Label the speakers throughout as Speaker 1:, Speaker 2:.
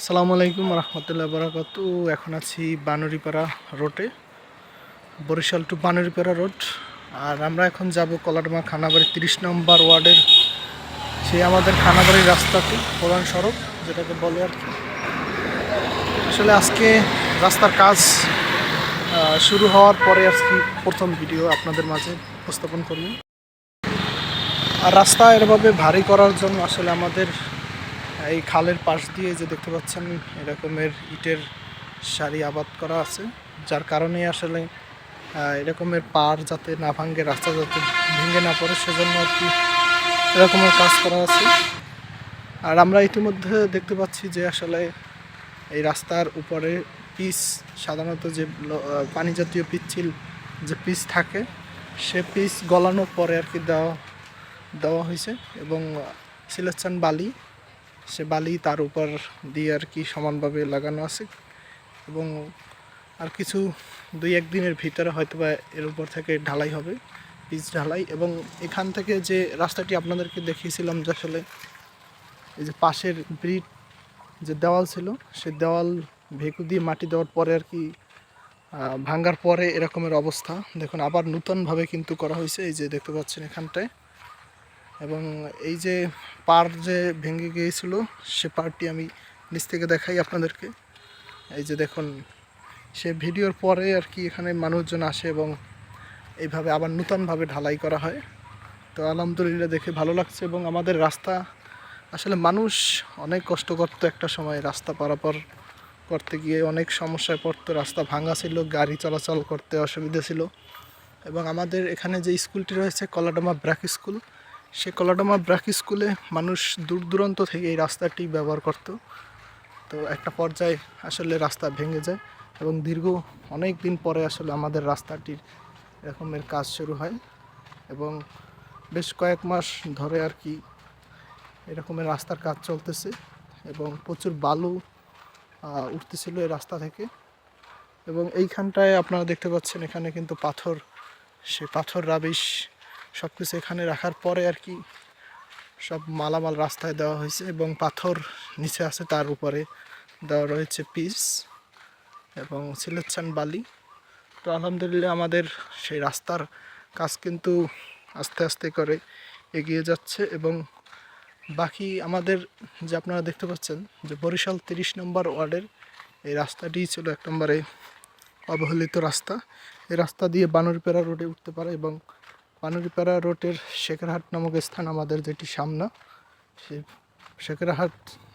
Speaker 1: আসসালামু আলাইকুম রহমতুল্লাহ বারাকাতু। এখন আছি বানুরিপাড়া রোডে, বরিশাল টু বানুরিপাড়া রোড। আর আমরা এখন যাব কলাডমা খানাবাড়ি 30 নম্বর ওয়ার্ডের সেই আমাদের খানাবাড়ির রাস্তাটি, প্রধান সড়ক যেটাকে বলে আর কি। আসলে আজকে রাস্তার কাজ শুরু হওয়ার পরে আজকে প্রথম ভিডিও আপনাদের মাঝে উপস্থাপন করব। আর রাস্তা এভাবে ভারী করার জন্য আসলে আমাদের এই খালের পাশ দিয়ে যে দেখতে পাচ্ছেন এরকমের ইটের সারি আবাদ করা আছে, যার কারণে আসলে এরকমের পার যাতে না ভাঙে, রাস্তা যাতে ভেঙে না পড়ে, সেজন্য আর কি এরকমের কাজ করা আছে। আর আমরা ইতিমধ্যে দেখতে পাচ্ছি যে আসলে এই রাস্তার উপরে পিচ, সাধারণত যে পানি জাতীয় পিচ্ছিল যে পিচ থাকে, সে পিচ গলানোর পরে আর কি দেওয়া হয়েছে, এবং সিলেকশন বালি, সে বালি তার উপর দিয়ে আর কি সমানভাবে লাগানো আছে। এবং আর কিছু 2-1 দিনের ভিতরে হয়তো বা এর উপর থেকে ঢালাই হবে, পিচ ঢালাই। এবং এখান থেকে যে রাস্তাটি আপনাদেরকে দেখিয়েছিলাম যে আসলে এই যে পাশের ব্রিজ যে দেওয়াল ছিল, সে দেওয়াল ভেকু দিয়ে মাটি দেওয়ার পরে আর কি ভাঙ্গার পরে এরকমের অবস্থা। দেখুন আবার নূতনভাবে কিন্তু করা হয়েছে, এই যে দেখতে পাচ্ছেন এখানটায়। এবং এই যে পার যে ভেঙে গিয়েছিল, সে পারটি আমি নিচ থেকে দেখাই আপনাদেরকে। এই যে দেখুন, সে ভিডিওর পরে আর কি এখানে মানুষজন আসে এবং এইভাবে আবার নূতনভাবে ঢালাই করা হয়। তো আলহামদুলিল্লাহ দেখে ভালো লাগছে। এবং আমাদের রাস্তা আসলে মানুষ অনেক কষ্ট করতো একটা সময়, রাস্তা পারাপার করতে গিয়ে অনেক সমস্যায় পড়তো, রাস্তা ভাঙা ছিল, গাড়ি চলাচল করতে অসুবিধা ছিল। এবং আমাদের এখানে যে স্কুলটি রয়েছে কলাডমা ব্র্যাক স্কুল, সে কলাডমা ব্র্যাক স্কুলে মানুষ দূর দূরান্ত থেকে এই রাস্তাটি ব্যবহার করত। তো একটা পর্যায়ে আসলে রাস্তা ভেঙে যায় এবং দীর্ঘ অনেক দিন পরে আসলে আমাদের রাস্তাটির এরকমের কাজ শুরু হয়। এবং বেশ কয়েক মাস ধরে আর কি এরকমের রাস্তার কাজ চলতেছে, এবং প্রচুর বালু উঠতেছিল এই রাস্তা থেকে। এবং এইখানটায় আপনারা দেখতে পাচ্ছেন এখানে কিন্তু পাথর, সে পাথর রাবিশ সব কিছু এখানে রাখার পরে আর কি সব মালামাল রাস্তায় দেওয়া হয়েছে, এবং পাথর নিচে আছে, তার উপরে দেওয়া রয়েছে পিচ এবং সিলেকশন বালি। তো আলহামদুলিল্লাহ আমাদের সেই রাস্তার কাজ কিন্তু আস্তে আস্তে করে এগিয়ে যাচ্ছে। এবং বাকি আমাদের যে আপনারা দেখতে পাচ্ছেন যে বরিশাল 30 নম্বর ওয়ার্ডের এই রাস্তাটি ছিল 1 নম্বরে অবহেলিত রাস্তা। এই রাস্তা দিয়ে বানুরিপাড়া রোডে উঠতে পারে, এবং বানুরিপাড়া রোডের শেখেরহাট নামক স্থান আমাদের যেটি সামনা, সেই শেখেরহাট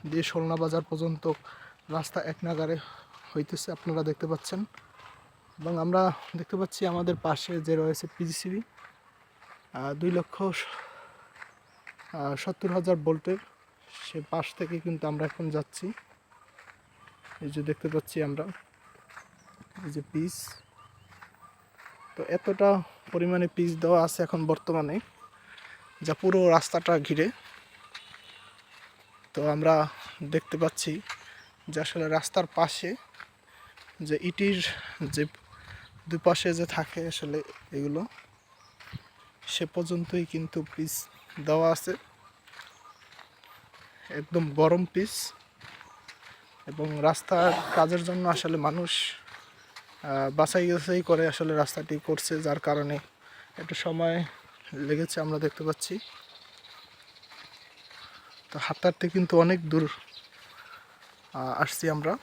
Speaker 1: দিয়ে শোলনা বাজার পর্যন্ত রাস্তা এক নাগারে হইতেছে, আপনারা দেখতে পাচ্ছেন। এবং আমরা দেখতে পাচ্ছি আমাদের পাশে যে রয়েছে পিজিসিবি 2,70,000 ভোল্টের, সে পাশ থেকে কিন্তু আমরা এখন যাচ্ছি। এই যে দেখতে পাচ্ছি আমরা এই যে পিচ, তো এতটা পরিমাণে পিচ দেওয়া আছে এখন বর্তমানে, যা পুরো রাস্তাটা ঘিরে। তো আমরা দেখতে পাচ্ছি যে আসলে রাস্তার পাশে যে ইটির যে দুপাশে যে থাকে আসলে এগুলো, সে পর্যন্তই কিন্তু পিচ দেওয়া আছে, একদম গরম পিচ। এবং রাস্তার কাজের জন্য আসলে মানুষ বাছাই করে আসলে রাস্তাটি করছে, যার কারণে একটু সময় লেগেছে আমরা দেখতে পাচ্ছি। তো হাঁটতে কিন্তু অনেক দূর আসছি আমরা।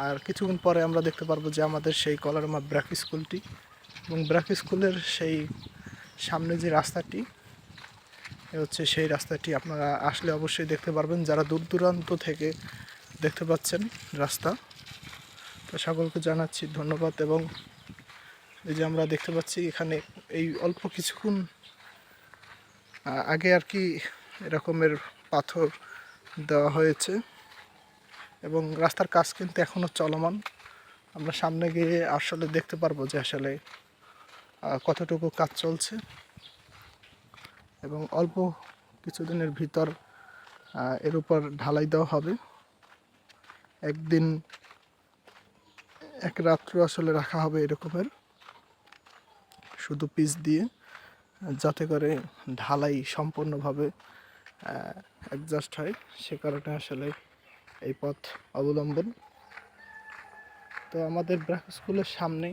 Speaker 1: আর কিছুক্ষণ পরে আমরা দেখতে পারবো যে আমাদের সেই কলাডমা ব্র্যাক স্কুলটি, এবং ব্র্যাক স্কুলের সেই সামনে যে রাস্তাটি হচ্ছে, সেই রাস্তাটি আপনারা আসলে অবশ্যই দেখতে পারবেন, যারা দূর দূরান্ত থেকে দেখতে পাচ্ছেন রাস্তা। তো সকলকে জানাচ্ছি ধন্যবাদ। এবং এই যে আমরা দেখতে পাচ্ছি এখানে এই অল্প কিছুক্ষণ আগে আর কি এরকমের পাথর দেওয়া হয়েছে, এবং রাস্তার কাজ কিন্তু এখনও চলমান। আমরা সামনে গিয়ে আসলে দেখতে পারবো যে আসলে কতটুকু কাজ চলছে। এবং অল্প কিছুদিনের ভিতর এর উপর ঢালাই দেওয়া হবে। একদিন এক রাত্র আসলে রাখা হবে এরকমের শুধু পিচ দিয়ে, যাতে করে ঢালাই সম্পূর্ণভাবে অ্যাডজাস্ট হয়। সে কারণে আসলে এই পথ অবলম্বন। তো আমাদের ব্র্যাক স্কুলের সামনে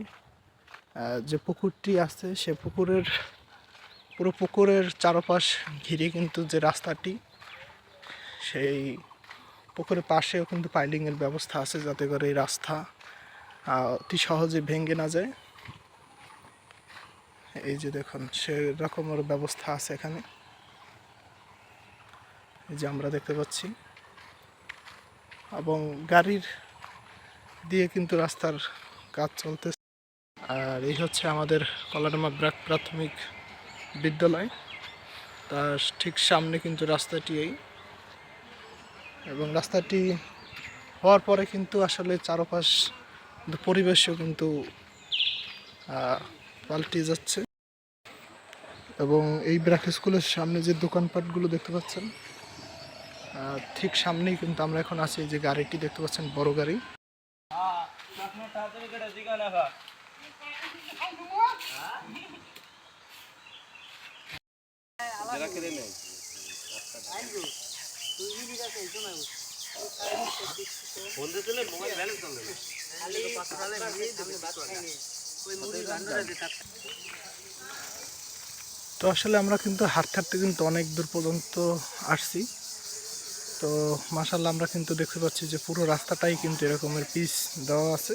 Speaker 1: যে পুকুরটি আছে সে পুরো পুকুরের চারপাশ ঘিরে কিন্তু যে রাস্তাটি, সেই পুকুরের পাশেও কিন্তু পাইলিংয়ের ব্যবস্থা আছে, যাতে করে এই রাস্তা অতি সহজে ভেঙে না যায়। এই যে দেখুন সেরকমের ব্যবস্থা আছে এখানে, এই যে আমরা দেখতে পাচ্ছি। এবং গাড়ির দিয়ে কিন্তু রাস্তার কাজ চলতেছে। আর এই হচ্ছে আমাদের কলাডামা ব্র্যাক প্রাথমিক বিদ্যালয়, তার ঠিক সামনে কিন্তু রাস্তাটি এই। এবং রাস্তাটি হওয়ার পরে কিন্তু আসলে চারপাশ পরিবেশও কিন্তু পাল্টে যাচ্ছে। এবং এই ব্র্যাক স্কুলের সামনে যে দোকানপাটগুলো দেখতে পাচ্ছেন, ঠিক সামনেই কিন্তু আমরা এখন আছি। যে গাড়িটি দেখতে পাচ্ছেন, বড় গাড়ি। তো আসলে আমরা কিন্তু হাঁটতে হাঁটতে কিন্তু অনেক দূর পর্যন্ত আসছি। তো মাশাআল্লাহ আমরা কিন্তু দেখতে পাচ্ছি যে পুরো রাস্তাটাই কিন্তু এরকমের পিচ দেওয়া আছে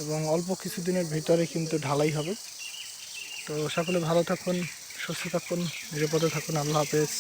Speaker 1: এবং অল্প কিছুদিনের ভিতরে কিন্তু ঢালাই হবে। তো সকলে ভালো থাকুন, সুস্থ থাকুন, নিরাপদে থাকুন। আল্লাহ হাফেজ।